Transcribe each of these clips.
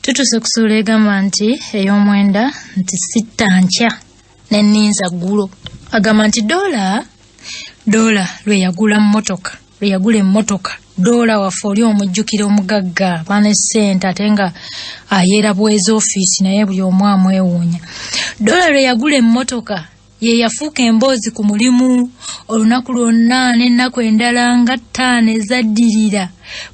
Tutuse kusula egamba nti ey'omwenda nti sitta nkya n'enninza ggulo. Agamba nti dola lwe yagula emmotoka dola waffe oli omujjukira omugagga bane ssente ate nga ayeera bwezi ofiisi naye buli omu amwewuunya. Dola lwe yagula emmotoka ye yafuuka emboozi ku mulimu olunaku lwonna n'ennaku endala nga 5 ezaddirira.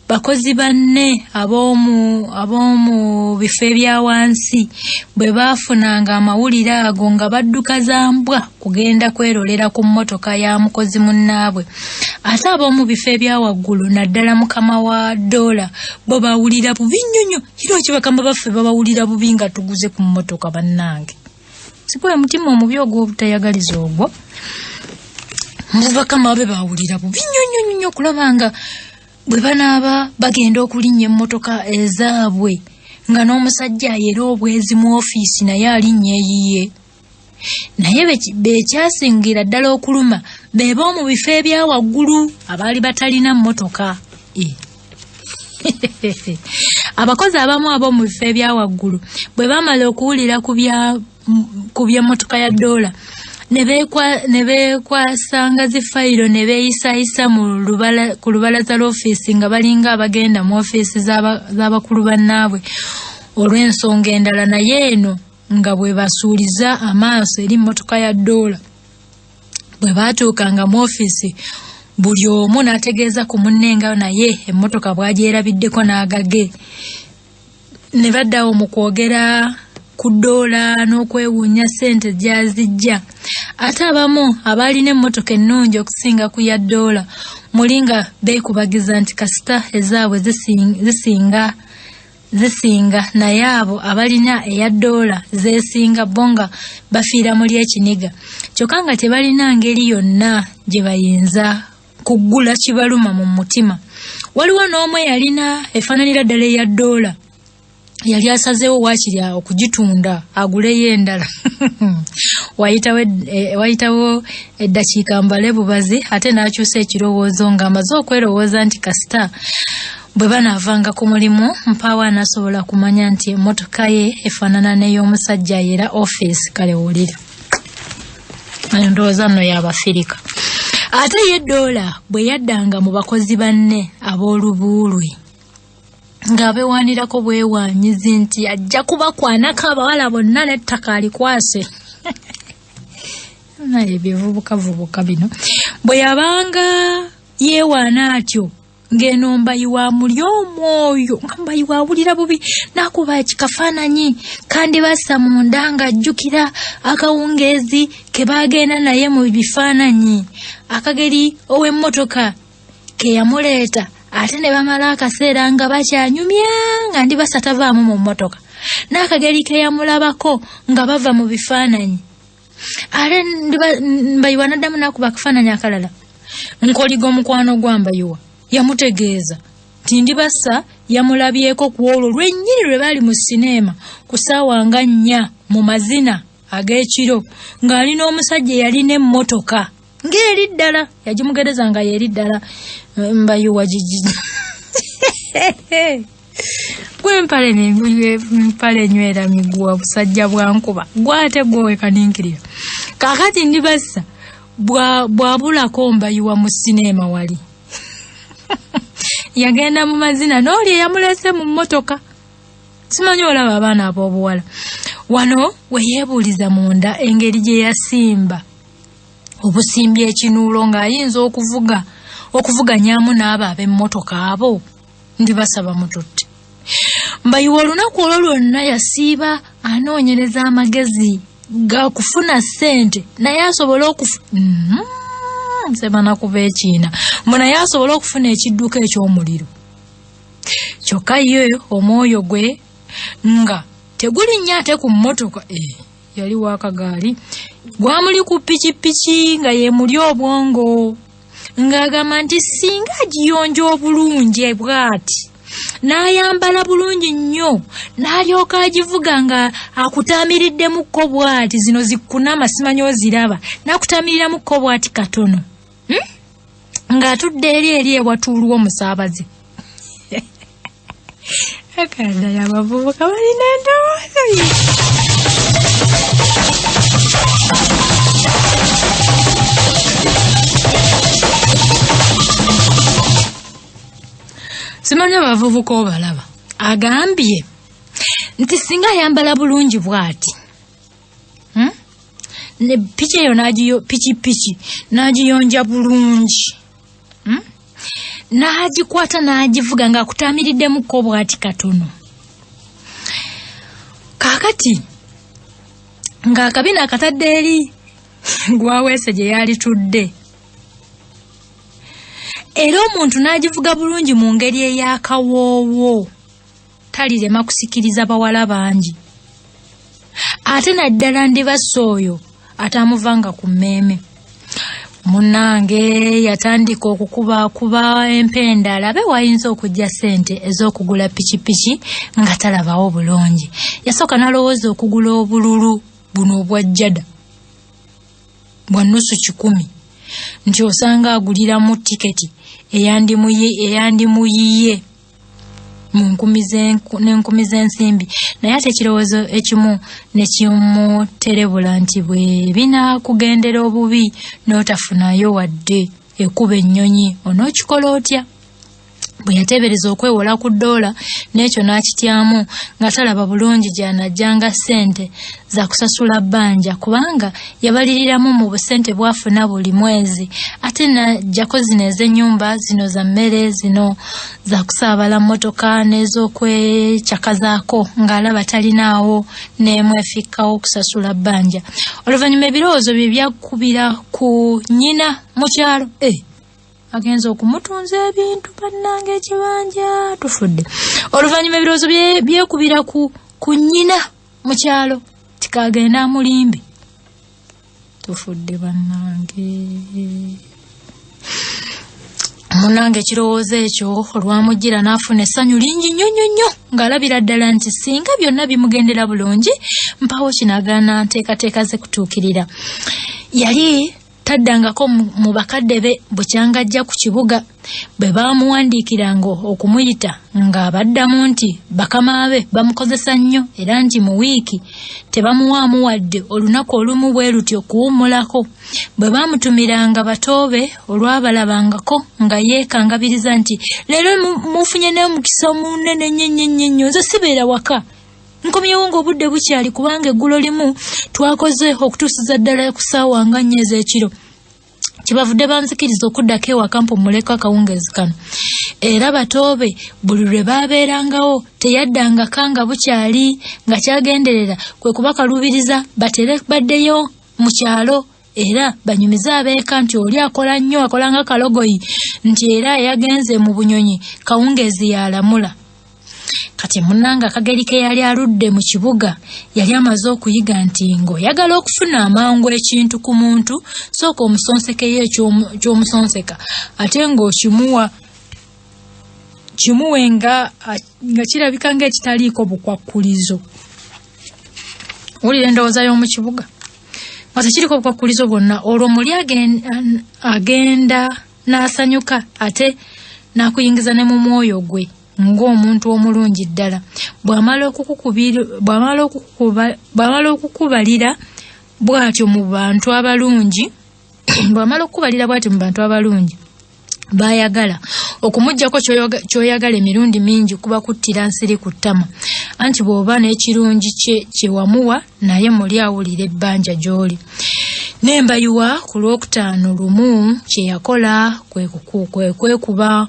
Bakozi banne ab'omu bifo ebya wansi bwe baafunanga amawulire ago nga badduka za mbwa kugenda kwerolera ku mmotoka ya mukozi munnaabwe. Ate ab'omu bifo ebya waggulu naddala mukama wa dola bo bawulira bubi nnyonnyo. Kiro kibakamba baffe babawulira bubi nga tuguze ku mmotoka bannange. Sikuwe mutima omubi ogw'obutayagaliza ogwo. Mubakama babe bawulira bubi nnyonnyo okulabanga bwe banaaba bagenda okulinnya emmotoka ezaabwe nga n'omusajja ayera obwezi mu ofiisi naye alinnya eyiye. Naye bekyasingira ddala okuluma beeba mu bifo ebya waggulu abaali batalina mmotoka. Abakozi abamu ab'omu bifo ebya waggulu bwe bamala okuwulira ku by'emmotoka ya dola ne beekwasanga zifayiro ne beeyisayisa ku lubalaza l'ofiisi nga balinga abagenda mu ofiisi z'abakulu bannaabwe olw'ensonga endala, naye eno nga bwe basuuliza amaaso eri mmotoka ya dola. Bwe baatuukanga mu ofiisi buli omu n'ategeeza ku munne nga naye emmotoka bw'agyerabiddeko n'agage. Ne baddawo mu kwogera ku dola n'okwewuunya ssente gy'azijja. Ate abamu abaalina emmotoka ennungi okusinga ku ya dola mulinga beekubagiza nti kasita ezaabwe zisinga naye abo abalina eya dola zeesinga bo nga bafiira muli ekiniga. Kyokka nga tebalina ngeri yonna gye bayinza kuggula kibaluma mu mutima. Waliwo n'omu eyalina efaananira ddala eya dola yali asazeewo waakiri okugitunda aguleyo endala. Wayitawo eddakiika mbale bubazi ate n'akyusa ekirowoozo ng'amaze okwerowooza nti kasita bwe banaavanga ku mulimu mpaawo anasobola kumanya nti emmotoka ye efaanana n'ey'omusajja ayera ofiisi. Kale wulira ndowooza nno y'Abafirika. Ate ye dola bwe yaddanga mu bakozi banne ab'olubuulwe ng'abeewaanirako bwewaanyizi nti ajja kubakwanako abawala bonna n'ettaka alikwase. Naye bivubukavubuka bino. Bwe yabanga yeewaana atyo ng'eno mbayiwa muli omwoyo nga mbayiwa awulira bubi n'akuba ekikafaananyi kandi bassa munda ng'ajjukira akawungeezi ke baagenda naye mu bifaananyi. Akageri ow'emmotoka ke yamuleeta ate ne bamala akaseera nga bakyanyumya nga ndi basa tavaamu mu mmotoka. N'akageri ke yamulabako nga bava mu bifaananyi. Ate mbayiwa n'addamu n'akuba akafaananyi akalala. Nkoliga omukwano gwa mbayiwa yamutegeeza nti ndi basa yamulabyeko ku olwo lwennyini lwe baali mu sineema ku ssaawa nga 4 mu mazina ag'ekiro ng'alina omusajja yalina emmotoka ng'eri ddala yagimugereza nga y'eri ddala. Mbayiwa gigi gwe mpale nywera miguwa busajja bwa nkuba gwate gwowe kaninkirira. Kaakati ndi basa bwabulako mbayiwa mu sineema wali yagenda mu mazina n'oli eyamulese mu mmotoka. Simanyi olaba abaana ab'obuwala wano we yeebuuliza munda engeri gye yasimba obusimbi ekinuulo ng'ayinza okuvuganyaamu n'abo ab'emmotoka abo. Ndi basaba mututte. Mbayiwa olunaku olwo lwonna yasiiba anoonyereza amagezi ga kufuna ssente naye asobola nsebana kuba ekiina naye asobola okufuna ekidduka eky'omuliro. Kyokka ye omwoyo gwe nga tegulinnya ate ku mmotoka. Yali waakagaali gwamuli ku pikipiki nga ye muli obwongo ng'agamba nti singa agiyonja obulungi bw'ati n'ayambala bulungi nnyo n'alyoka agivuga nga akutaamiriddemukko bw'ati zino zikkunama simanyi oziraba n'akutaamirirramukko bw'ati katono ng'atudde eri ewatuulwa omusaabaze. Yakanda y'abavubuka balina endowooza. Simanyi abavubuka obalaba. Agambye nti singa yambala bulungi bw'ati. Ne pichi eyo pichi n'agiyonja bulungi. N'agikwata n'agivuga ng'akutamiriddemuko bw'ati katono. Kaakati ng'akabina akatadde eri gwaweese gye yalitudde. Era omuntu n'agivuga bulungi mu ngeri ey'akawoowo. Talirema kusikiriza bawala bangi. Ate naddala ndibasse oyo atamuvanga ku mmeeme. Munnange yatandika okukuba empenda alabe wayinza okujja ssente ez'okugula pikipiki nga talabawo bulungi. Yasooka n'alowooza okugula obululu buno obwajjada bwa nnusu 10 nti osanga aguliramu tiketi eyandimuyiye mu nkumi z'ensimbi. Naye ate ekirowoozo ekimu ne kimuterebula nti bwe binaakugendera obubi n'otafunayo wadde ekuba ennyonyi onookikola otya? Bwe yateebereza okwewola ku ddoola n'ekyo n'akityamu nga talaba bulungi gy'anajjanga ssente za kusasula bbanja kubanga yabaliriramu mu busente bwafuna buli mwezi. Ate n'ajjako zino ez'ennyumba zino za mmere zino za kusaabala mmotoka n'ez'okwekyakazaako ng'alaba talinaawo n'emu efikkawo okusasula bbanja. Oluvannyuma ebirowoozo bye byakubira ku nnyina mu kyalo. Agenza okumutunza ebintu bannange ekibanja tufudde. Oluvannyuma ebirowoozo byekubira ku nnyina mu kyalo tikagenda mulimbi tufudde bannange. Munnange ekirowoozo ekyo olwamujjira n'afuna essanyu lingi nnyo ng'alabira ddala nti singa byonna bimugendera bulungi mpawo kinagaana nteekateeka ze kutuukirira. Yali taddangako mu bakadde be bukyanga ajja ku kibuga bwe baamuwandiikiranga okumuyita ng'abaddamu nti bakama be bamukozesa nnyo era nti mu wiiki tebamuwaamu wadde olunaku olumu bwe lutyo kuwummulako. Bwe baamutumiranga bato be olwabalabangako nga yeekangabiriza nti leero mufunye n'omukisa munene nnyo nze sibeera waka. Nkomyewo ng'obudde bukyali kubanga eggulo limu twakoze okutuusiza ddala ku ssaawa nga 4 ez'ekiro. Kibavudde banzikiriza okuddako ewaka mpumuleko akawungeezi kano. Era bato be buli lwe baabeerangawo teyaddangako nga bukyali nga kyagenderera kwe kubakalubiriza batere baddeyo mu kyalo era banyumize abeeka nti oli akola nnyo akola nga kalogoyi nti era yagenze mu bunyonyi kawungeezi yalamula. Kati munnanga akageri ke yali aludde mu kibuga yali amaze okuyiga nti ng'oyagala okufuna amangu ekintu ku muntu sooka omusonsekeyo ekyomusonseka ate kimuwe nga kirabika ng'ekitaliiko bukwakkulizo. Wulira endowooza y'omu kibuga nga tekiriko bukwakkulizo bwonna olwo muli agenda n'asanyuka ate n'akuyingiza ne mu mwoyo gwe ng'omuntu omulungi ddala. Bw'amala okukubalira bw'atyo mu bantu abalungi baayagala okumuggyako ky'oyagala emirundi mingi kuba kuttira nsiri ku ttama anti bw'oba n'ekirungi kye wamuwa naye muli awulira ebbanja gy'oli. N'embayiwa ku lwokutaano lumu kye yakola kwe kwekuba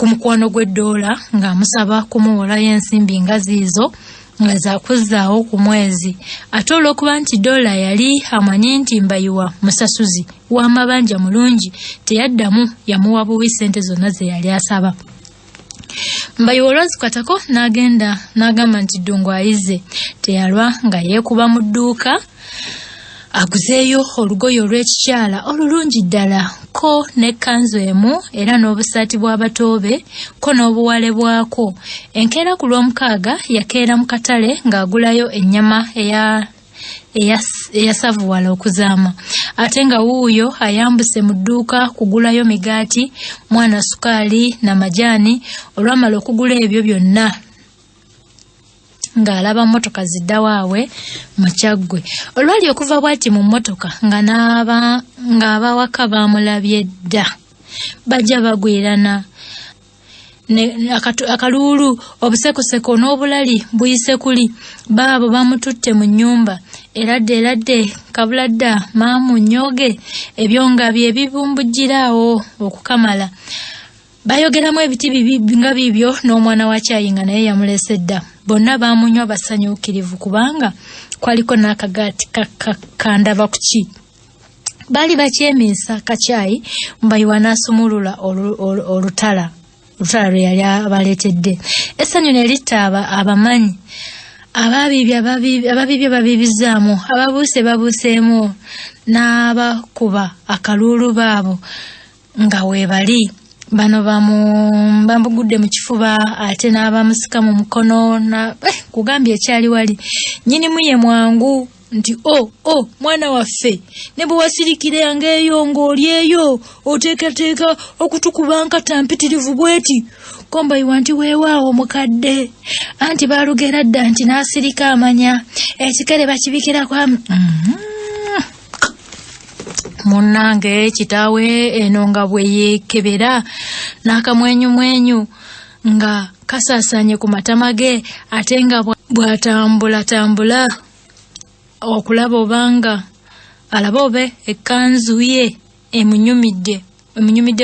ku mukwano gw'eddoola ng'amusaba kumuwolayo ensimbi nga ziizo nga zakuzzaawo ku mwezi. Ate olw'okuba nti ddoola yali amanyi nti mbayiwa musasuzi w'amabanja mulungi teyaddamu yamuwa buwi ssente zonna ze yali asaba. Mbayiwa olwazikwatako n'agamba nti ddungu ayize teyalwa nga yeekuba mu dduuka aguzeeyo olugoye olw'ekikyala olulungi ddala ko n'ekkanzu emu era n'obusaati bw'abatoobe ko n'obuwale bwako. Enkeera ku lw'omukaaga yakeera mu katale ng'agulayo ennyama eyasavuwala okuzaama. atenga wuuyo ayambuse mu dduuka kugulayo migaati, mwana sukali na majani. Olwamala okugula ebyo byonna ng'alaba mmotoka zidda waawe mu Kyaggwe. Olwali okuva bw'ati mu mmotoka ng'abawaka baamulabye dda, bajja bagwirana. Akaluulu obusekoseko n'obulali buyise kuli baabo bamututte mu nnyumba. Eradde kabuladda maamu nnyoge ebyo nga bye bibumbujjiraawo okukamala. Bayogeramu ebiti nga bibyo n'omwana wa Kyayi nga naye yamulese dda. Bonna baamunywa basanyukirivu kubanga kwaliko n'akagaati kandaba ku ki. Baali bakyemiisa Kacyayi Mbayiwa n'asumulula olutala lwe yali abaleetedde. Essanyu ne litta abamanyi. Ababibye babibizaamu, ababuuse babuuseemu, n'abakuba akalulu baabo nga weebali. Bano bamugudde mu kifuba ate n'abamusika mu mukono kugambye ekyali wali. Nnyinimu ye mwangu nti mwana waffe ne bwe wasirikira ngeeyo ng'oli eyo oteekateeka okutukuba nkata mpitirivu bweti. Ko Mbayiwa nti weewaawo mukadde anti baalugera dda nti n'asirika amanya ekikere bakibikira kwa munnange kitaawe eno nga bwe yeekebera n'akamwenyumwenyu nga kasaasanye ku matama ge ate nga bw'atambulatambula okulaba obanga alaba obe ekkanzu ye emunyumidde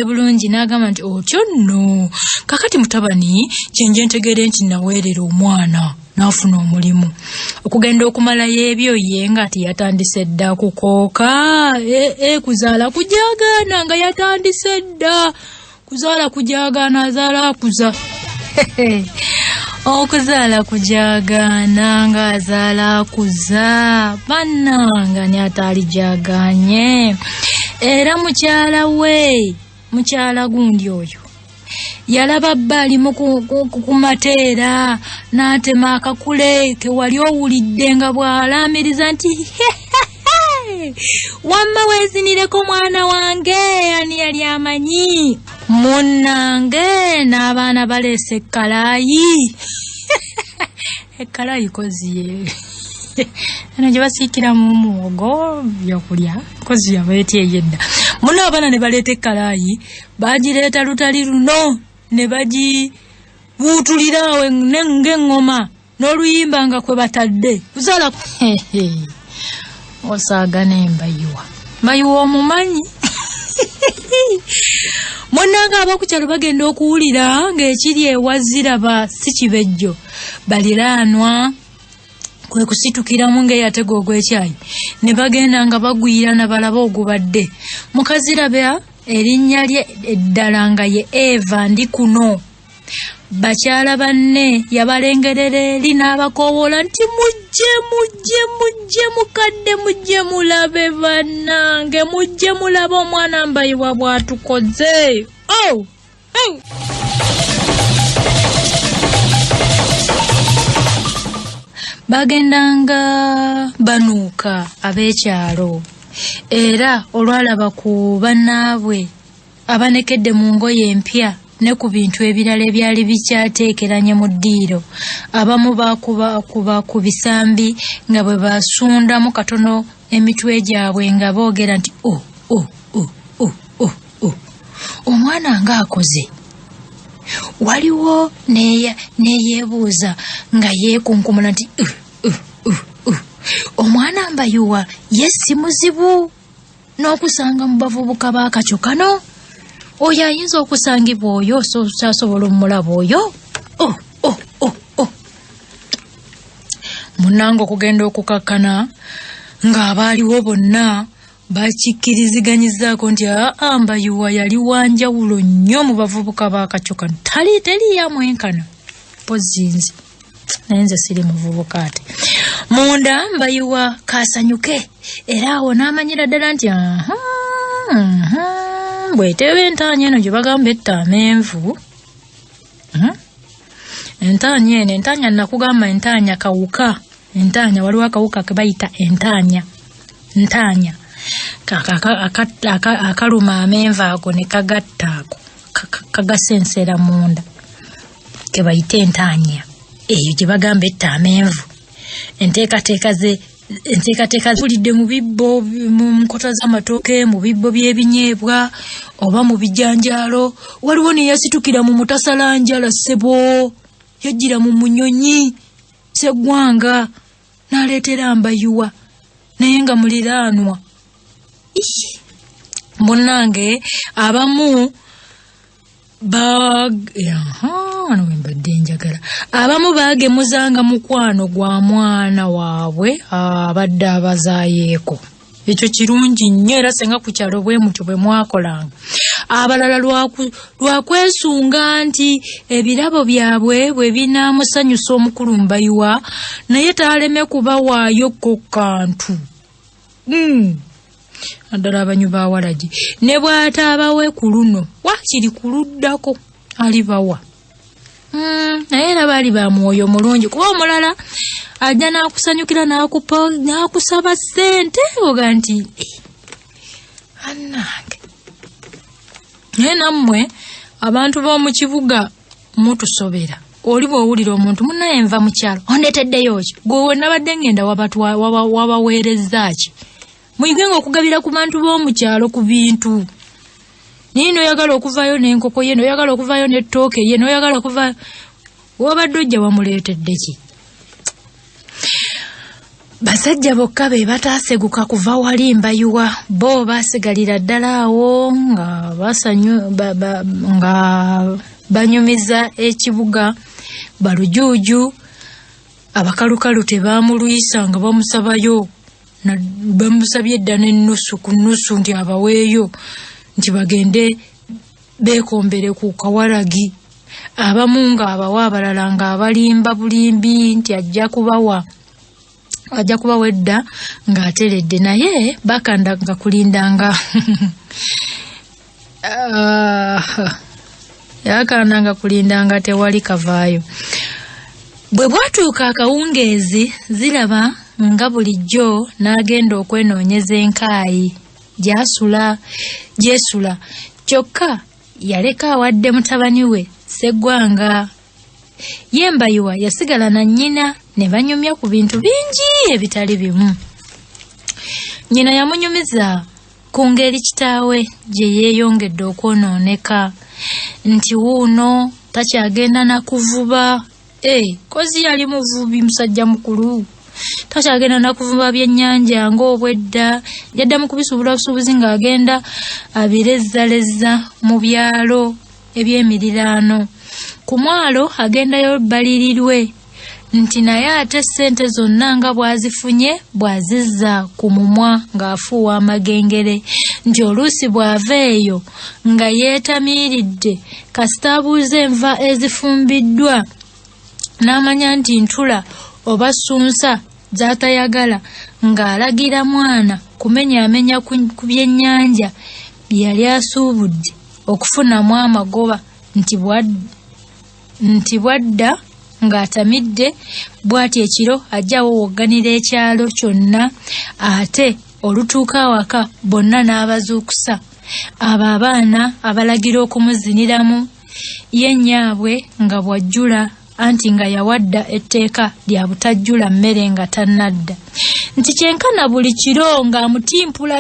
bulungi n'agamba nti otyo nno kakati mutabani kyenje ntegeere nti naweerera omwana n'afuna omulimu. Okugenda okumalayo ebyo ye nga tiyatandise dda kukooka kuzaala kujaagaana nga yatandise dda kuzaala kujaagaana azaala akuza okuzaala kujaagaana nga azaala akuza bannanga ni ataali jaaganye. Era mukyala gundi oyo yalaba bbali ku mateera n'atema akakule ke wali owulidde nga bw'alaamiriza nti wamma weezinireko mwana wange ani yali amanyi. Munnange n'abaana baleese ekkalaayi ekkalaayi koziye eno gye basiikiramu muwogo byokulya kozi yabeetya eyedda. Muno abaana ne baleeta ekkalaayi bagireeta lutali luno ne bagibuutulira awe ng'eŋŋoma n'oluyimba nga kwe batadde kuzaala osaagane Mbayiwa omumanyi. Munnange ab'okukyalo bagenda okuwulira ng'ekiri ewaziraba si kibejjo. Baliraanwa kwe kusitukiramu ng'eyatega ogw'ekyayi ne bagenda nga bagwirana balaba ogubadde. Mukaziraba erinnya lye eddala nga ye Eva ndi kuno. Bakyala banne yabalengerera eri n'abakoowoola nti mujje mukadde mujje mulabe bannange mujje mulabe omwana Mbayiwa bw'atukoze. Bagendanga banuuka ab'ekyalo era olwalaba ku bannaabwe abanekedde mu ngoye empya ne ku bintu ebirala ebyali bikyateekeranye mu ddiiro. Abamu baakuba ku bisambi nga bwe basundamu katono emitwe gyabwe nga boogera nti omwana ng'akoze. Waliwo neyeebuuza nga yeekunkumula nti omwana Mbayiwa ye si muzibu n'okusanga mu bavubuka b'akacyo kano. Oyo ayinza okusangibwa oyo asobola omulaba oyo. Munnange okugenda okukakkana ng'abaaliwo bonna bakikkiriziganyizaako nti Mbayiwa yali wanjawulo nnyo mu bavubuka b'akacyo kano. Teriyamwenkana pozinzi naye nze siri muvubuka ate. Munda Mbayiwa kasanyuke era awo n'amanyira ddala nti bw'eteeba entaanya eno gye bagamba etta amenvu. Entaanya eno, entaanya nakugamba entaanya kawuka. Entaanya waliwo akawuka ke bayita entaanya. akaluma amenva ago ne kagatta ako kagasensera munda ke bayite entanya eyo gye bagamba etta amenvu enteekateeka zulidde mu bibbo mu nkota z'amatooke mu bibbo by'ebinyeebwa oba mu bijanjaalo waliwo ne yasitukira mu mutasalanjala ssebo yajjira mu munyonyi Sseggwanga n'aleetera Mbayuwa naye nga muliraanwa munnange abamu abamu baagemuzanga mukwano gwa mwana waabwe abadde abazaayeeko ekyo kirungi nnyo era senga ku kyalo bwe mutyo bwe mwakolanga abalala lwakwesunga nti ebirabo byabwe bwe binaamusanyusa omukulu Mbayiwa naye taaleme kubawaayo ko kantu naddala abanyu ba Walagi ne bw'ataabawe ku luno wakiri kuluddako alibawa naye era baali ba mwoyo mulungi kuba omulala ajja n'akusanyukira n'akusaba ssente oga nti annange naye nammwe abantu b'omu kibuga mutusobera oli bw'owulira omuntu munnaye nva mu kyalo ondeeteddeyo ki gwe nabadde ngenda wabaweerezza ki muyigenga okugabira ku bantu b'omu kyalo ku bintu nino oyagala okuvayo n'enkoko ye noyagala okuvayo n'ettooke ye noyagala okuvayo wabadde ojja wamuleetedde ki basajja bokka be bataaseguka kuva wali Mbayiwa bo baasigalira ddala awo nga nga banyumiza ekibuga balujuuju abakalukalu tebaamulwisa nga bamusabayo bamusabye edda n'ennusu ku nnusu nti abaweeyo nti bagende beekombere ku Kawalagi abamu nga abawa abalala nga abalimba bulimbi nti ajja kubawa edda ng'ateredde naye bakandanga kulindanga yakandanga kulindanga tewali kavaayo bwe bwatuuka akawungeezi ziraba nga bulijjo n'agenda okwenoonyeza enkaayi gyesula kyokka yaleka awadde mutabani we Sseggwanga ye Mbayiwa yasigala na nnyina ne banyumya ku bintu bingi ebitali bimu nnyina yamunyumiza ku ngeri kitaawe gye yeeyongedde okwonooneka nti wuuno takyagenda na kuvuba kozi yali muvubi musajja mukulu takyagenda na kuvuba byennyanja ng'obwedda yaddamu kubisuubulabusuubuzi ng'agenda abirezzalezza mu byalo eby'emiriraano ku mwalo agendayo balirirwe nti naye ate ssente zonna nga bw'azifunye bw'azizza ku mumwa ng'afuuwa amagengere nti oluusi bw'ava eyo nga yeetamiiridde kasita abuuza enva ezifumbiddwa n'amanya nti ntula oba ssunsa z'atayagala ng'alagira mwana kumenyaamenya ku byennyanja bye yali asuubudde okufunamu amagoba nti bwadda ng'atamidde bw'ati ekiro ajja wowogganira ekyalo kyonna ate olutuuka awaka bonna n'abazuukusa abo abaana abalagira okumuziniramu ye nnyaabwe nga bw'ajjula anti nga yawadda etteeka lya butajjula mmere nga tannadda nti kyenkana buli kiro ng'amutimpula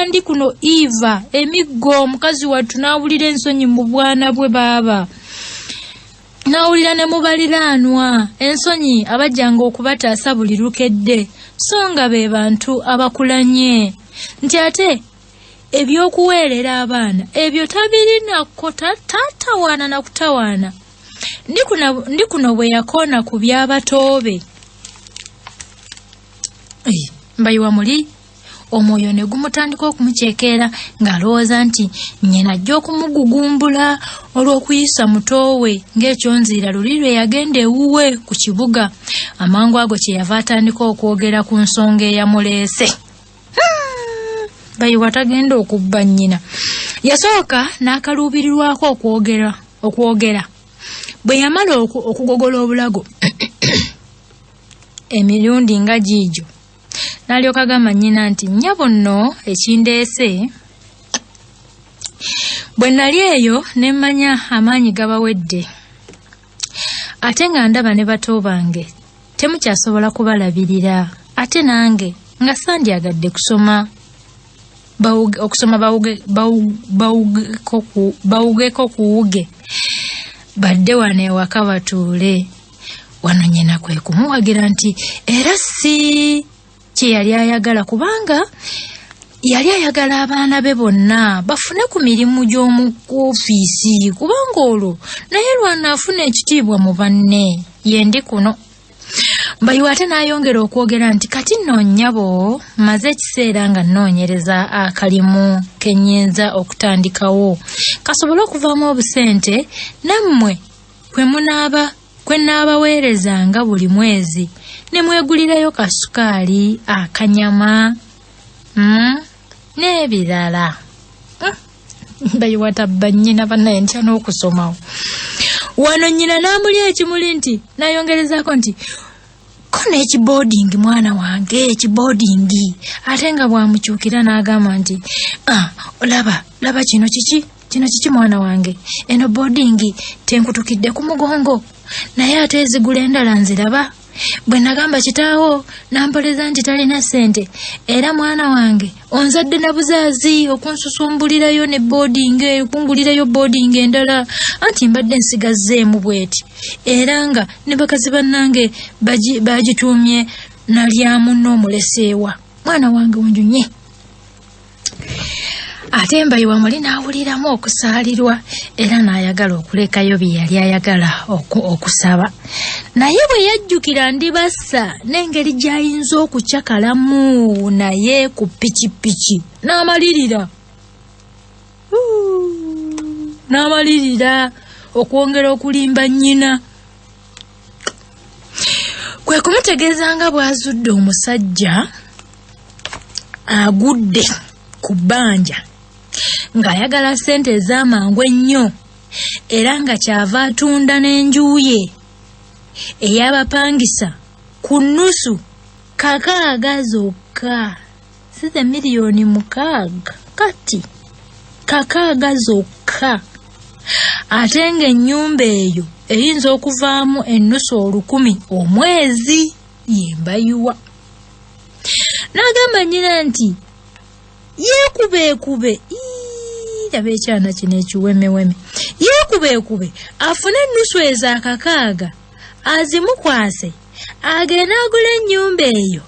ndi kuno Eva emiggo omukazi wattu n'awulira ensonyi mu bwana bwe baaba n'awulira ne mu baliraanwa ensonyi abajjanga okubataasa buli lukedde so nga be bantu abakulanye nti ate eby'okuweerera abaana ebyo tabirinako tatawaana na kutawaana ndi kuno bwe yakoona ku by'abatoobe Mbayiwa muli omwoyo ne gumutandika okumuceekeera ng'alowooza nti nnyina ajja okumugugumbula olw'okuyisa mutoowe ng'ekyonziira luli lwe yagenda ewuwe ku kibuga amangu ago kyeyava atandika okwogera ku nsonga eyamuleese Mbayiwa tagenda okubba nnyina yasooka n'akaluubirirwako okwogera bwe yamala okugogola obulago emirundi nga giigyo n'alyoka agamba nnyina nti nnyabo nno ekindeese bwe nali eyo ne mmanya amaanyi gabawedde ate nga ndaba ne bato bange temukyasobola kubalabirira ate nange nga sandyagadde kusoma bawugeko kuwuge badde wano ewaka batuule wano nnyina kwe kumuwagira nti era si kye yali ayagala kubanga yali ayagala abaana be bonna bafune ku mirimu gy'omu ofiisi kubanga olwo naye lwana afuna ekitiibwa mu banne yendi kuno Mbayiwa ate n'ayongera okwogera nti kati nno nnyabo maze ekiseera nga nnoonyereza akalimu kenyinza okutandikawo kasobole okuvaamu obusente nammwe kwe naabaweerezanga buli mwezi ne mwegulirayo kasukaali akanyama n'ebirala. Mbayiwa tabba nnyina bannaye ntya n'okusomawo wano nnyina n'amuli ekimuli nti n'ayongerezaako nti ko n'ekiboodingi mwana wange ekiboodingi ate nga bwamukyukira n'agamba nti laba kino kiki mwana wange eno boodingi tenkutukidde ku mugongo naye ate ezigula endala nziraba bwe nagamba kitaawo nampoleza nti talina ssente era mwana wange onzadde na buzaazi okunsusumbulirayo ne boodingi okungulirayo boodingi endala anti mbadde nsigazzeemu bweti era nga ne bakazi bannange bagituumye nalyamu n'omuleseewa mwana wange onjunye. Ate Mbayiwa muli n'awuliramu okusaalirwa era n'ayagala okulekayo bye yali ayagala okusaba naye bwe yajjukira ndibassa n'engeri gy'ayinza okucakalamu naye ku pikipiki n'amalirira okwongera okulimba nnyina kwe kumutegeeza nga bw'azudde omusajja agudde ku bbanja ng'ayagala ssente ez'amangu ennyo era nga kyava atunda n'enju ye ey'abapangisa ku nnusu 6 zokka si ze miliyoni 6 kati 6 zokka ate ng'ennyumba eyo eyinza okuvaamu ennusu 1,000 omwezi Mbayiwa n'agamba nnyina nti yeekube laba ekyana kino ekiwemeweme yeekube afune ennusu ezo 6 azimukwase agenda agula ennyumba eyo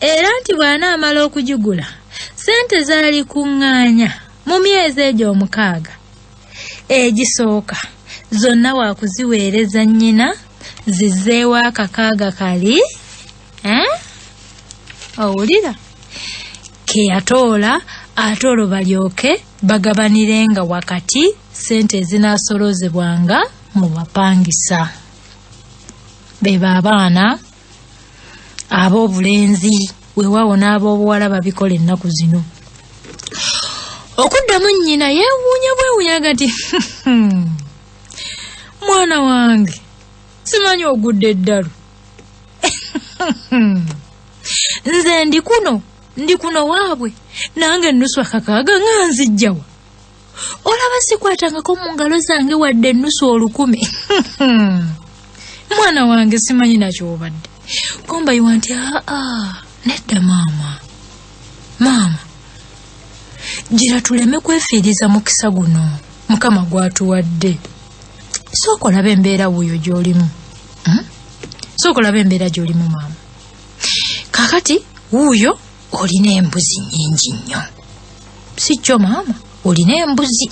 era nti bw'anaamala okugigula ssente zaali kuŋŋaanya mu myezi egyo 6 egisooka zonna waakuziweereza nnyina zizzeewo 6 kali owulira ke yatoola ate olwo balyoke bagabanirenga wakati ssente ezinaasolozebwanga mu bapangisa beba abaana ab'obulenzi weewaawo n'ab'obuwala babikola ennaku zino. Okuddamu nnyina yeewuunya gati mwana wange simanyi ogudde eddalu nze ndi kuno waabwe nange ennusu 6 nga nzijjawa olaba sikwatangako mu ngalo zange wadde ennusu 1,000 mwana wange simanyi nakyobadde Mbayiwa nti nedda maama gira tuleme kwefiiriza mukisa guno Mukama gwatuwadde sooka olabe embeera wuyo gy'olimu sooka olabe embeera gy'olimu maama kakati wuuyo olina embuzi nnyingi nnyo si kyo maama olina embuzi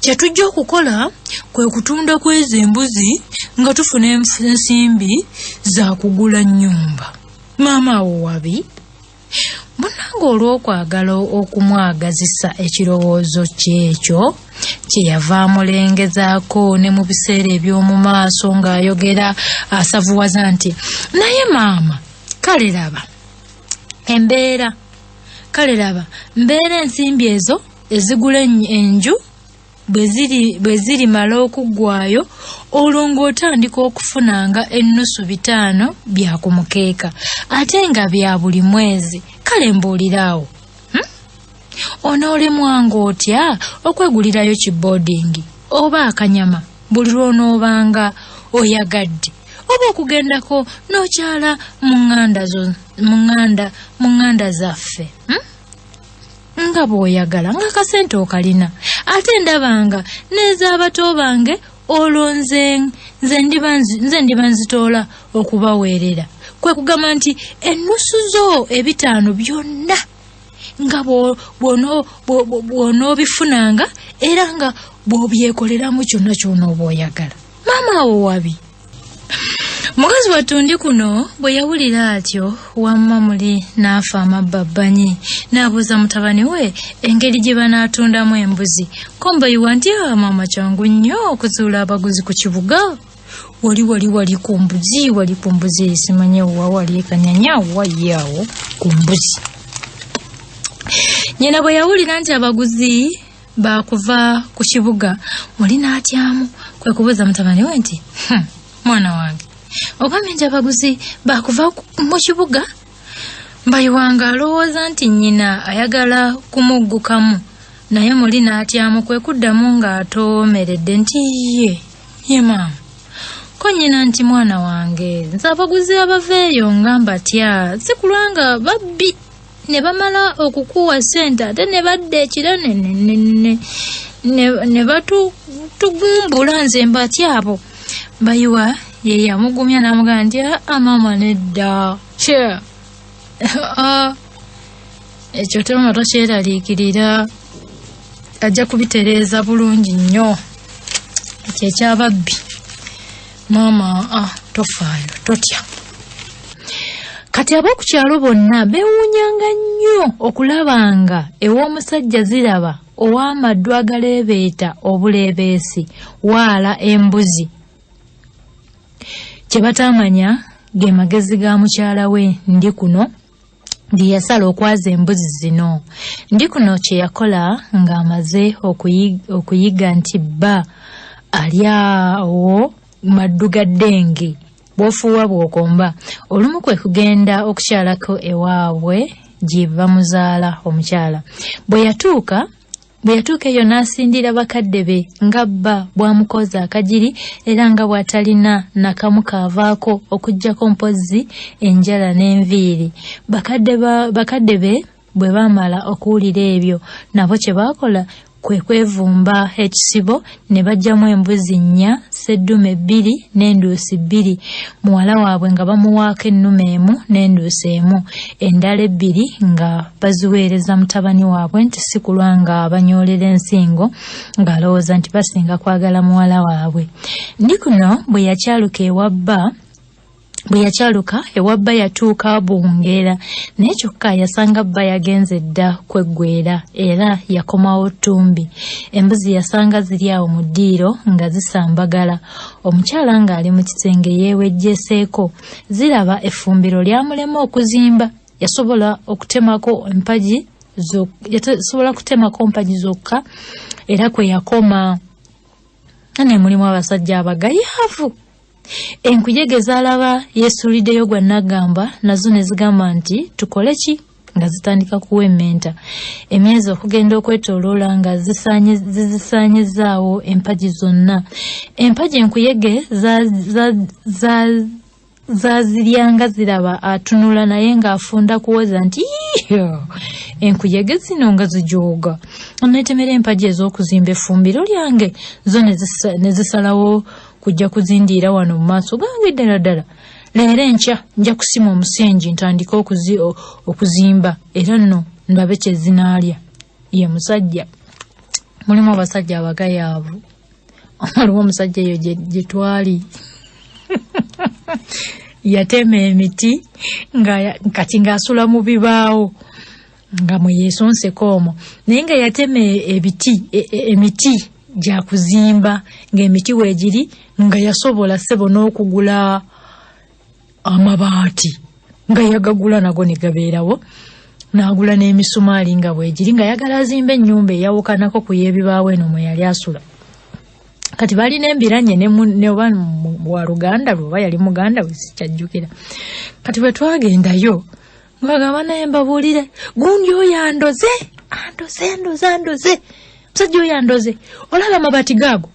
kyetujja okukola kwe kutunda kw'ezo embuzi nga tufuna ensimbi za kugula nnyumba maama awo wabi munnange olw'okwagala okumwagazisa ekirowoozo kyekyo kye yava amulengezaako ne mu biseera eby'omu maaso ng'ayogera asavuwaza nti naye maama kale laba mbeera ensimbi ezo ezigula enju bwe ziri mala okuggwayo olwo ng'otandika okufunanga ennusu 5 bya ku mukeeka ate nga bya buli mwezi. Kale mbuuliraawo, onoolemwanga otya okwegulirayo kiboodingi oba akanyama buli lw'onoobanga oyagadde, oba okugendako n'okyala mu ŋŋanda zaffe nga bw'oyagala ng'akasente okalina. Ate ndabanga n'ez'abato bange olwo nze ndiba nzitoola okubaweerera. Kwe kugamba nti ennusu zo 5 byonna nga bw'onoobifunanga era nga bw'obyekoleramu kyonna ky'onooba oyagala. Maama wo wabi. Mukazi watundi kuno bwe yawulira atyo wamma muli n'afa amabbabbanyi n'abuuza mutabani we engeri gye banaatundamu embuzi. Kombayiwa nti maama kyangu nnyo okuzuula abaguzi ku kibuga. Wali ku mbuzi simanye wa wali kanyanya wayawo ku mbuzi. Nyina bwe yawulira nti abaguzi bakuva ku kibuga muli n'atyamu. Kwe kubuuza mutabani we nti mwana wange ogambye nti abaguzi bakuva mu kibuga? Mbayiwanga alowooza nti nnyina ayagala kumuggukamu naye muli n'atyamu. Kwe kuddamu ng'atoomeredde nti ye maama. Ko nnyina nti mwana wange nze abaguzi abava eyo nga mbatya si kulwanga babbi ne bamala okukuwa ssente ate ne badda ekiro ne batugumbula nze mbatya abo. Bayiwa ye yamugumya n'amugamba nti maama nedda ekyo tema tokyeraliikirira, ajja kubitereeza bulungi nnyo. Ekyo ekyababbi maama tofaayo totya. Kati ab'okukyalo bonna beewuunyanga nnyo okulabanga ew'omusajja ziraba ow'amaddu agaleebeeta obuleebeesi waala embuzi. Kye batamanya ge magezi ga mukyala we Ndikuno gye yasala okwaza embuzi zino. Ndikuno kye yakola ng'amaze okuyiga nti bba ali awo maddu ga ddenge bw'ofuuwa bw'okomba. Olumu kwe kugenda okukyalako ewaabwe gye bamuzaala omukyala. Bwe yatuuka eyo n'asindira bakadde be nga bba bw'amukoza akagiri era nga bw'atalina nakamu kaavaako okuggyako mpozzi enjala n'enviiri. Bakadde be bwe baamala okuwulira ebyo nabo kye baakola kwe kwevumba ekisibo ne bajjamu embuzi 4, sseddume 2 n'enduusi 2. Muwala waabwe nga bamuwaako ennume emu n'enduusi emu, endala 2 nga baziweereza mutabani waabwe nti si kulwa nga banyoolera ensingo ng'alowooza nti basinga kwagala muwala waabwe. Ndikuno bwe yakyaluka ewa bba yatuuka bungeera naye kyokka yasanga bba yagenze dda kweggweera era yakomawo ttumbi. Embuzi yasanga ziri awo mu ddiiro nga zisambagala. Omukyala ng'ali mu kisenge yeewejjeseeko ziraba effumbiro lyamulema okuzimba. Yasobola okutemako mpagi zokka era kwe yakoma. Ne mulimu abasajja abagayaavu. Enkuyege zaalaba yeesuuliddeyo gwa Nagamba nazo ne zigamba nti tukole ki nga zitandika kuwemmenta. Emyezi okugenda okwetooloola nga zisaanyizaawo empagi zonna. Empagi enkuyege zaziryanga ziraba atunula naye ng'afunda kuwoza nti enkuyege zino nga zijooga. Oneetemera empagi ez'okuzimba effumbiro lyange zo ne zisalawo kujja kuzindiira wano mu maaso gange ddala. Leero enkya nja kusima omusengi ntandika okuzimba era nno ndabe kye zinaalya. Ye musajja. Mulimu abasajja abagayaavu. Waliwo omusajja eyo gye twali yatema emiti kati ng'asula mu bibaawo nga mwe yeesonseko omwo naye nga yatema emiti gya kuzimba ng'emiti weegiri nga yasobola ssebo n'okugula amabaati nga yagagula nago ne gabeerawo n'agula n'emisumaali nga bwegiri nga yagala azimba ennyumba eyawukanako ku y'ebibaawo eno mwe yali asula. Kati balina embiranye ne oba wa Luganda lwoba yali Muganda sikyajjukira. Kati bwe twagendayo ngagamba naye mbabuulire gundi oyo andoze musajja oyo andoze olaba amabati gaago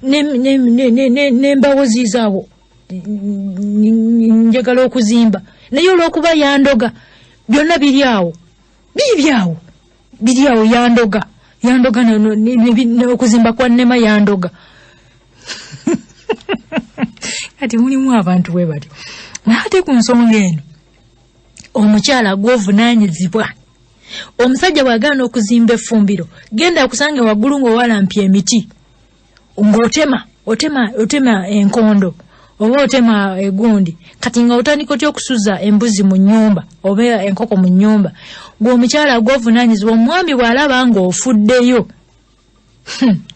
n'embawo ziizaawo njagala okuzimba naye olw'okuba yandoga byonna biri awo yandoga okuzimba kwa nnema yandoga. Kati mulimu abantu bwe batyo. Ate ku nsonga eno omukyala gw'ovunaanyizibwa omusajja bw'agaana okuzimba effumbiro genda kusange waggulu ng'owalampya emiti ng'otema enkondo oba otema egundi kati nga otandika otya okusuza embuzi mu nnyumba oba enkoko mu nnyumba gw'omukyala gw'ovunaanyizibwa omwami bw'alaba ng'ofuddeyo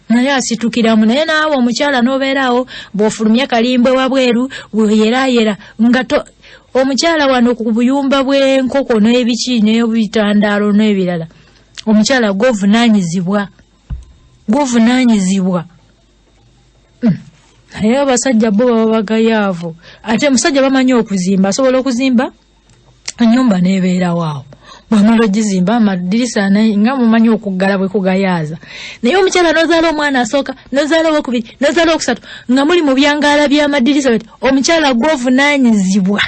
naye asitukiramu naye naawe omukyala n'obeeraawo bw'ofulumya kalimbwe wabweru bw'oyeraayera nga omukyala wano ku buyumba bw'enkoko n'ebiki n'ebitandaalo n'ebirala omukyala gw'ovunaanyizibwa naye abasajja bo baba bagayaavu ate omusajja bamanyi okuzimba asobola okuzimba ennyumba n'ebeerawo awo bw'amala ogizimba amadirisa nga mumanyi okuggala bwe kugayaaza naye omukyala n'ozaala omwana asooka n'ozaala owokubiri n'ozaala okusatu nga muli mu byangaala by'amadirisa bati omukyala gw'ovunaanyizibwa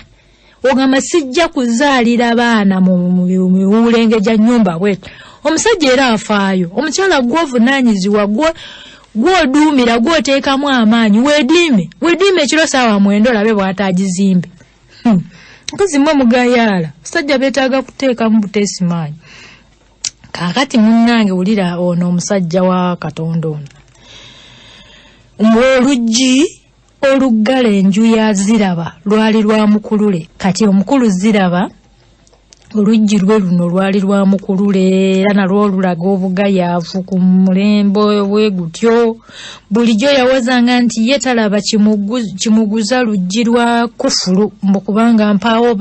ogamba sijja kuzaalira baana mu miwulenge gya nnyumba bwetu omusajja era afaayo omukyala gw'ovunaanyizibwa gw'oduumira gw'oteekamu amaanyi weediime ekiro saawa 9 olabe bw'ataagizimbe mpozi mmwe mugayaala basajja beetaaga kuteekamu buteesi maanyi. Kaakati munnange wulira ono omusajja wa Katonda ono ng'oluggi oluggala enju ya Ziraba lwali lwa mukulule kati omukulu Ziraba oluggi lwe luno lwali lwa mukulule era nalwo lulaga obugayaavu ku mulembo bwe gutyo bulijjo yawazanga nti ye talaba kimuguza luggi lwa kufulu mbu kubanga mpaawo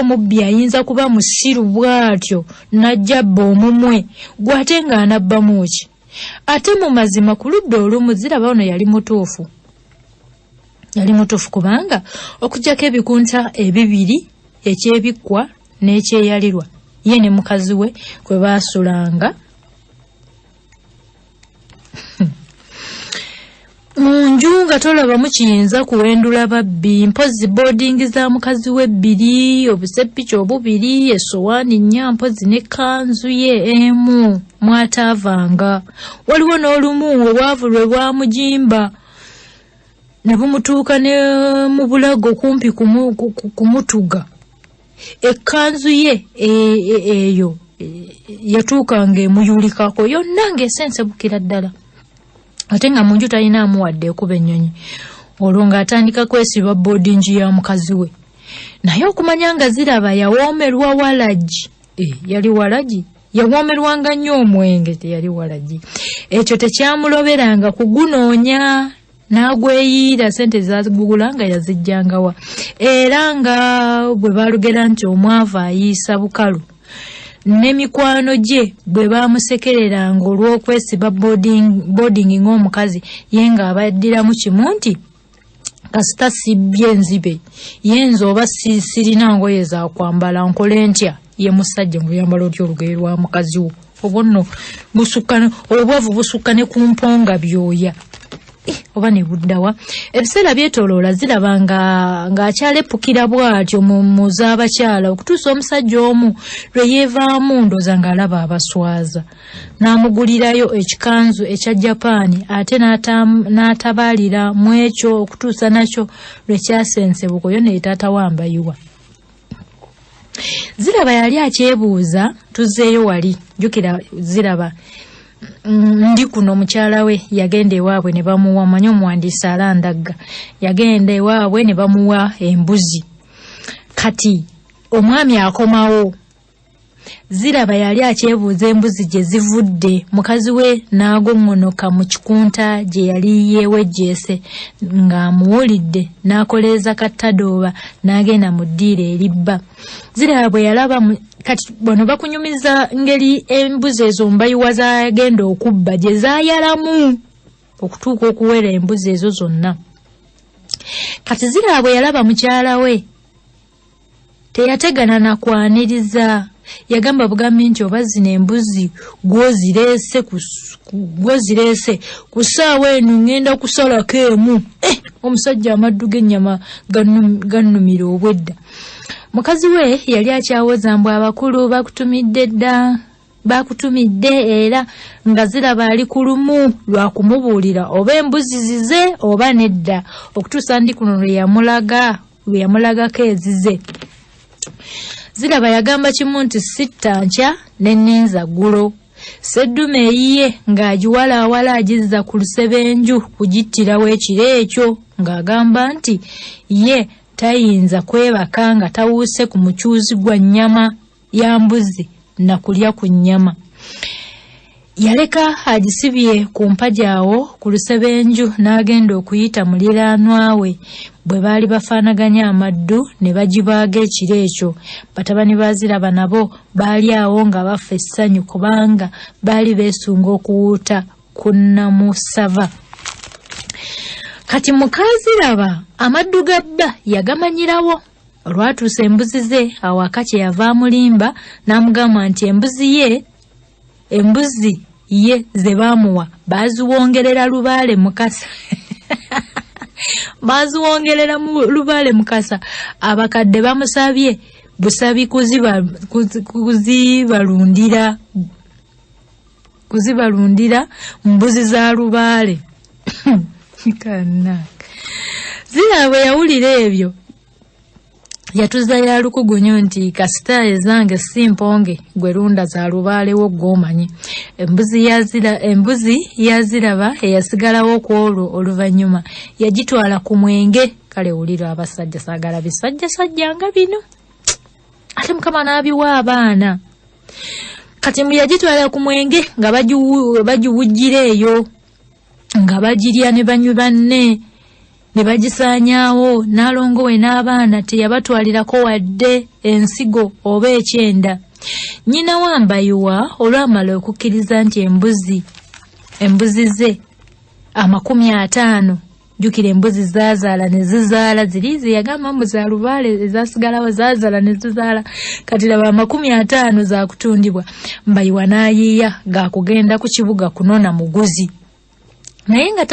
omubbi ayinza kuba musiru bw'atyo n'ajjabba omumwe gw'ate ng'anabbamu ki ate mu mazima ku ludda olumu Ziraba ono yali mutuufu kubanga okuggyako ebikunta ebibiri ekyebikkwa n'ekyeyalirwa ye ne mukazi we kwe baasulanga mu nju nga tolabamu kiyinza kuwendula babbi mpozi boarding za mukazi we 2 obuseppica obubiri essowaani 4 mpozi n'ekkanzu ye emu mwataavanga waliwo n'olumu obwavu lwe bwamugimba ne bumutuuka ne mu bulago kumpi kumutuga ekkanzu ye eyo yatuukanga emuyulikako yonna ng'esensebukira ddala ate nga mu nju talinaamu wadde ekuba ennyonyi olwo ng'atandika kwesiba boodingi ya mukazi we naye okumanya nga Ziraba yawoomerwa walagi yali walagi yawoomerwanga nnyo omwenge teyali walagi ekyo tekyamuloberanga kugunoonya n'agweyiira sente zagugula nga yazijjangawa era nga bwe baalugera nti omwavu ayiisa bukalu n'emikwano gye bwe baamusekereranga olw'okwesiba boarding ng'omukazi ye ng'abaddiramu kimu nti kasita sibbye enzibe yenza oba sirina ngoye za kwambala nkole ntya ye musajja ng'oyambala otya olugoye lwa mukazi wo obwo nno obwavu busukka ne ku mponga byoya oba ne buddawa ebiseera byetooloola Ziraba ng'akyaleppukira bw'atyo mu z'abakyala okutuusa omusajja omu lwe yeevaamu ndooza ng'alaba abaswaza n'amugulirayo ekikanzu ekya Japaani ate n'atabaalira mu ekyo okutuusa nakyo lwe kyasensebuka oyo ne taata wambayiwa. Ziraba yali akyebuuza tuzzeeyo wali jjukira Ziraba ndi kuno omukyala we yagenda ewaabwe ne bamuwa manyi omuwandiisi alandagga yagenda ewaabwe ne bamuwa embuzi kati omwami akomawo Ziraba yali akyebuuza embuzi gye zivudde. Mukazi we n'agongonoka mu kikunta gye yali yeewejjeese ng'amuwulidde n'akoleeza kattadooba n'agenda mu ddiiro eribba. Ziraba bwe yalaba kati bono bakunyumiza ngeri embuzi ezo mbayiwa zagenda okubba gye zaayalamu okutuuka okuwera embuzi ezo zonna. Kati Ziraba bwe yalaba mukyala we teyategana na kwaniriza. Yagamba bugambi nti oba zino embuzi gwozireese ku ssaawa eno ngenda kusalako emu. Omusajja amaddu g'ennyama gannumira obwedda. Mukazi we yali akyawoza mbu abakulu bakutumidde era nga Ziraba ali ku lumu lwa kumubuulira oba embuzi zize oba nedda, okutuusa ndi kuno lwe yamulagako ezize. Ziraba yagamba kimu nti sitta nkya n'enninza ggulo. Seddume eyiye ng'agiwalaawala agizza ku lusebenju kugittirawo ekiro ekyo ng'agamba nti ye tayinza kwebaka nga tawuuse ku mukyuzi gwa nnyama ya mbuzi na kulya ku nnyama. Yaleka agisibye ku mpagi awo ku lusebenju n'agenda okuyita muliraanwa we. Bwe baali bafaanaganya amaddu ne bagibaaga ekiro ekyo. Batabani ba Ziraba nabo baali awo nga bafa essanyu kubanga baali beesunga okuwuuta ku nnamusava. Kati muka Ziraba amaddu gabba yagamanyirawo. Olwatuusa embuzi ze awaka kye yava amulimba n'amugamba nti embuzi ye ze baamuwa baaziwongerera Lubaale Mukasa. Baaziwongerera mu Lubaale Mukasa. Abakadde bamusabye busabi kuzibalundira mbuzi za Lubaale. Ziraba bwe yawulira ebyo yatuza ya lukugunyo nti kasita ezange si mponge gwe lunda za Lubaale wo gw'omanyi. Embuzi ya Ziraba eyasigalawo ku olwo oluvannyuma yagitwala ku mwenge. Kale wulira abasajja saagala bisajjasajja nga bino ate Mukama n'abiwa abaana. Kati mbu yagitwala ku mwenge nga bagiwujjira eyo nga bagirya ne banywi banne ne bagisaanyaawo. Naalongo we n'abaana teyabatwalirako wadde ensigo oba ekyenda. Nnyina Wambayiwa olwamala okukkiriza nti embuzi ze 50, jjukira embuzi zaazaala ne zizaala ziriizi yagamba mbu za Lubaale ezaasigalawo zaazaala ne zizaala. Kati laba 50 za kutundibwa. Mbayiwa n'ayiiya ga kugenda ku kibuga kunona muguzi. Naye nga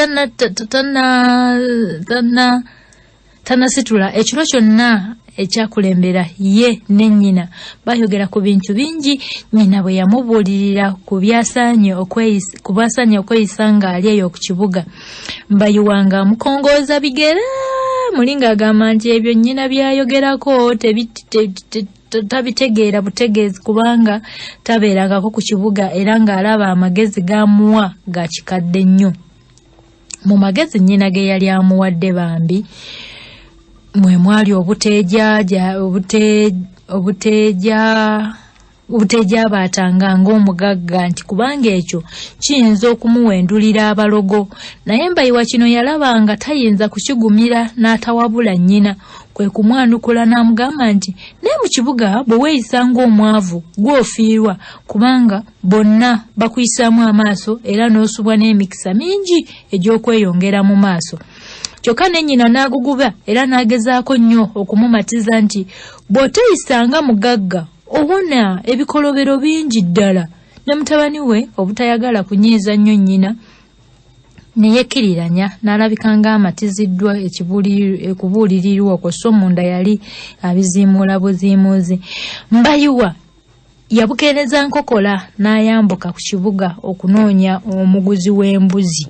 tanasitula ekiro kyonna ekyakulembera ye ne nnyina bayogera ku bintu bingi. Nnyina bwe yamubuulirira ku byasaanye okweyisa ng'ali eyo ku kibuga. Mbayiwa ng'amukongooza bigera muli ng'agamba nti ebyo nnyina byayogerako tabitegeera butegeezi kubanga tabeerangako ku kibuga era ng'alaba amagezi g'amuwa ga kikadde nnyo. Mu magezi nnyina ge yali amuwadde bambi mwe mwali obuteejabaatanga ng'omugagga nti kubanga ekyo kiyinza okumuwendulira abalogo. Naye Mbayiwa kino yalaba nga tayinza kukigumira n'atawabula nnyina. Kwe kumwanukula n'amugamba nti naye mu kibuga bwe weeyisa ng'omwavu gw'ofiirwa kubanga bonna bakuyisaamu amaaso era n'osubwa n'emikisa mingi egy'okweyongera mu maaso. Kyokka ne nnyina n'aguguba era n'agezaako nnyo okumumatiza nti bw'oteyisanga mugagga obona ebikolobero bingi ddala. Ne mutabani we obutayagala kunyiiza nnyo nnyina ne yekkiriranya n'alabika ng'amatiziddwa ekubuulirirwa okwo so munda yali abiziimuula buziimuuzi. Mbayiwa yabukeereza nkokola n'ayambuka ku kibuga okunoonya omuguzi w'embuzi.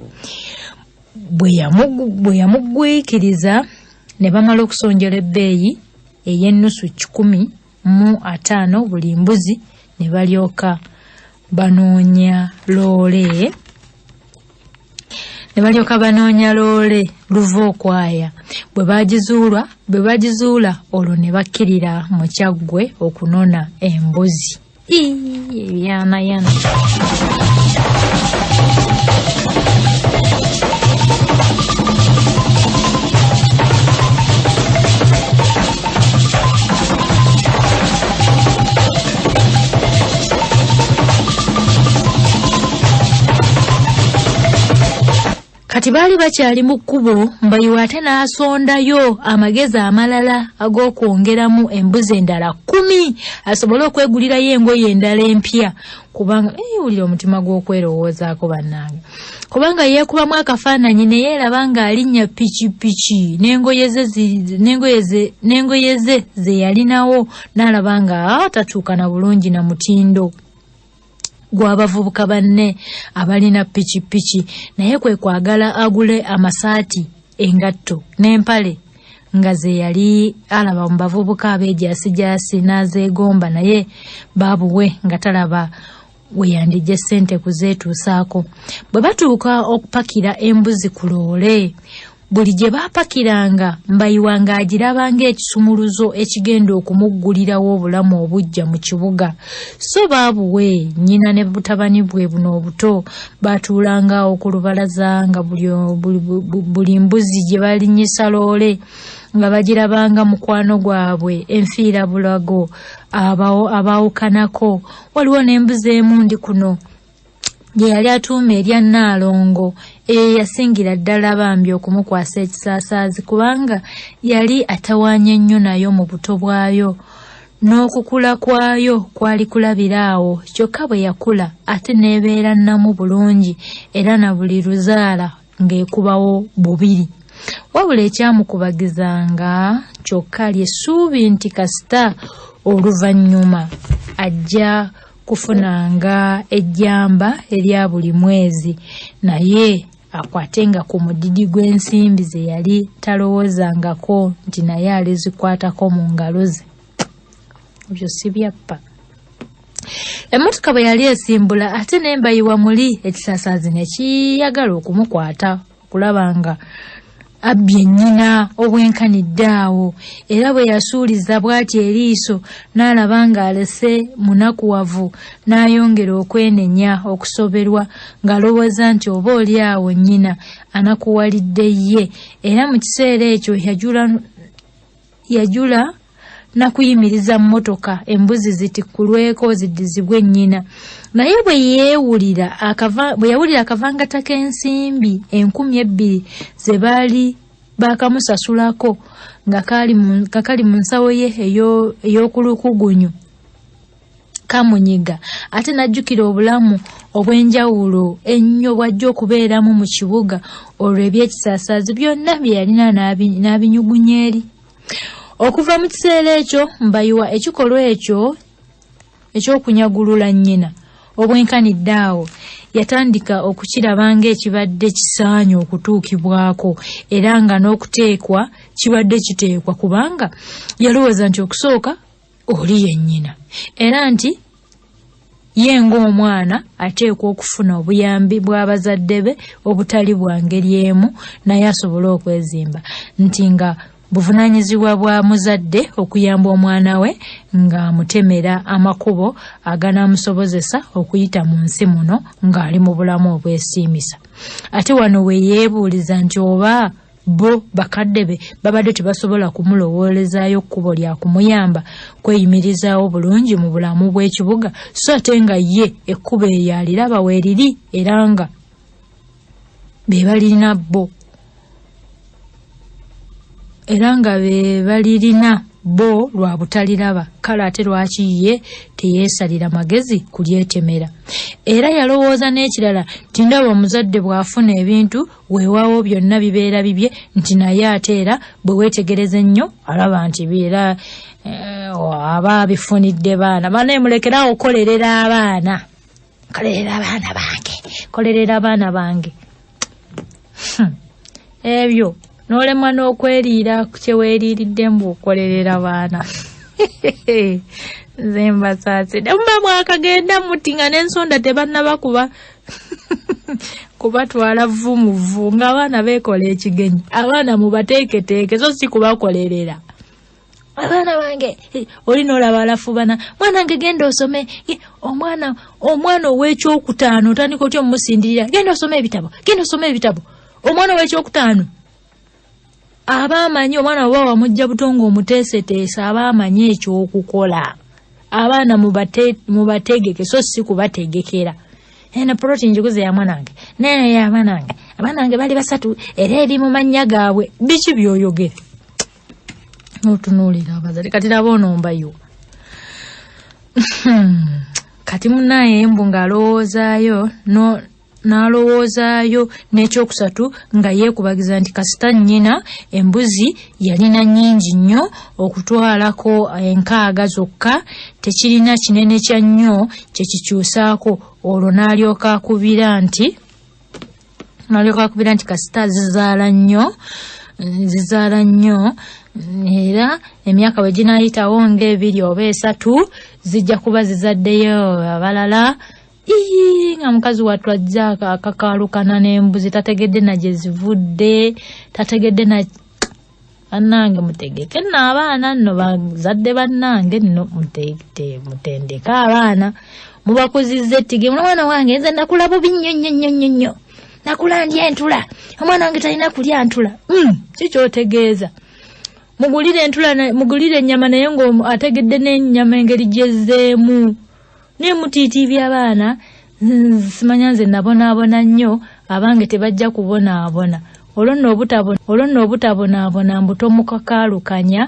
Bwe yamugwikiriza ne bamala okusonjola ebbeeyi ey'ennusu 150 buli mbuzi ne balyoka banoonya loole luva okwaya. Bwe bagizuula olwo ne bakkirira mu kyaggwe okunona embuzi. yana kati baali bakyali mu kkubo Mbayiwa ate n'asondayo amagezi amalala ag'okwongeramu embuzi endala 10 asobole okwegulirayo engoye endala empya kubanga wulira omutima gw'okwerowoozaako bannange kubanga yeekubamu akafaananyi ne yeeraba ng'alinnya pikipiki n'engoye ze ze yalinawo n'alaba nga tatuukana bulungi na mutindo gw'abavubuka banne abalina pikipiki naye kwe kwagala agule amasaati engatto n'empale nga ze yali alaba mu bavubuka abeejaasijaasi n'azeegomba naye baabuwe nga talaba we yandijja ssente kuzeetuusaako bwe batuuka okupakira embuzi ku loole buli gye baapakiranga Mbayiwa ng'agirabanga ekisumuluzo ekigenda okumuggulirawo obulamu obujja mu kibuga so baabuwe nnyina ne butabani bwe buno obuto baatuulangawo ku lubalaza nga buli mbuzi gye balinnyisa loole nga bagirabanga mukwano gwabwe enfiira bulago abaawukanako waliwo n'embuzi emu ndi kuno gye yali atuuma erya Nnaalongo yasingira ddala bambi okumukwasa ekisaasaazi kubanga yali atawaanye nnyo nayo mu buto bwayo n'okukula kwayo kwali kulabira awo kyokka bwe yakula ate n'ebeera nnamu bulungi era na buli luzaala ng'ekubawo 2 wabula ekyamukubagizanga kyokka ly'essuubi nti kasita oluvannyuma ajja kufunanga ejjamba erya buli mwezi naye akwatenga ku mudidi gw'ensimbi ze yali talowoozangako nti naye alizikwatako mu ngalo ze ebyo si byappa emmotoka bwe yali esimbula ate n'Embayiwa muli ekisaasaazi ne kiyagala okumukwata okulaba nga abbye nnyina obwenkanidde awo era bwe yasuuliza bw'ati eriiso n'alaba ng'alese munakuwavu n'ayongera okwenenya okusoberwa ng'alowooza nti oba oli awo nnyina anakuwalidde ye era mu kiseera ekyo yajula nakuyimiriza mmotoka embuzi zitikkulweko ziddizibwe nnyina naye bwe yawulira akavangata k'ensimbi 2,000 ze baali baakamusasulako nga kali mu nsawo ye ey'okulukugunyu kamunyiga ate n'ajjukira obulamu obw'enjawulo ennyo bw'ajja okubeeramu mu kibuga olwo ebyekisaasaazi byonna bye yalina n'abinyugunya eri okuva mu kiseera ekyo Mbayiwa ekikolwa ekyo eky'okunyagulula nnyina obwenkanidde awo yatandika okukiraba ng'ekibadde kisaanye okutuukibwako era nga n'okuteekwa kibadde kiteekwa kubanga yalowooza nti okusooka oli yennyina era nti ye ng'omwana ateekwa okufuna obuyambi bw'abazadde be obutali bwa ngeri emu naye asobole okwezimba nti nga buvunaanyizibwa bwa muzadde okuyamba omwana we ng'amutemera amakubo aganaamusobozesa okuyita mu nsi muno ng'ali mu bulamu obwesiimisa ate wano we yeebuuliza nti oba bo bakadde be babadde tebasobola kumulowoolezaayo kkubo lya kumuyamba kweyimirizaawo bulungi mu bulamu bw'ekibuga so ate nga ye ekkubo eryo aliraba weeriri era nga be balirina bo era nga be balirina bo lwa butaliraba kale ate lwaki ye teyeesalira magezi kulyetemera era yalowooza n'ekirala nti ndaba omuzadde bw'afuna ebintu weewaawo byonna bibeera bibye nti naye ate era bwe weetegereza ennyo alaba nti biera aba bifunidde baana banaye mulekerawo kolerera abaana bange ebyo n'olemwa n'okweriira kyeweeriiridde mbuokolerera baana nze mbasaaside muba mwakagenda muti nga n'ensonda tebannabakuba kubatwala vumuvu ng'abaana beekola ekigenyi abaana mubateeketeeke so si kubakolerera abaana bange oli n'olaba alafubana mwana wange genda osome omwana ow'ekyokutaano otandika otya omusindirira genda osome ebitabo omwana ow'ekyokutaano aba amanyi omwana oba wamujja butongo omuteeseteesa aba amanyi ekyokukola abaana mubategeke so si kubategekera ena proti njiguze ya mwanange nene ya mwanange abaana bange bali basatu era eri mu mannya gaabwe biki byoyogere otunuulira abazali kati nabo nombayo kati munaye embu ng'alowoozaayo n'alowoozaayo n'ekyokusatu nga yeekubagiza nti kasita nnyina embuzi yalina nnyingi nnyo okutwalako 6 zokka tekirina kinene kya nnyo kye kikyusaako olwo n'alyoka akubira nti kasita zizaala nnyo era emyaka bwe ginaayitawo ng'ebiri oba 3 zijja kuba zizaddeyo abalala nga mukazi wattu ajja akakaalukana n'embuzi tategedde na gye zivudde tategedde na bannange mutegeke nno abaana nno bazadde bannange nno mutendeke abaana mubakuzizza ettige mwana wange nze nakula bubi nnyo nakula ndya entula omwana wange talina kulya ntula kikyotegeeza mugulire ennyama naye ng'ategedde n'ennyama engeri gyezzeemu nemutiitiibya abaana simanya nze nabonaabona nnyo abange tebajja kubonaabona olwo nno obutabonaabona mbu tomukakaalukanya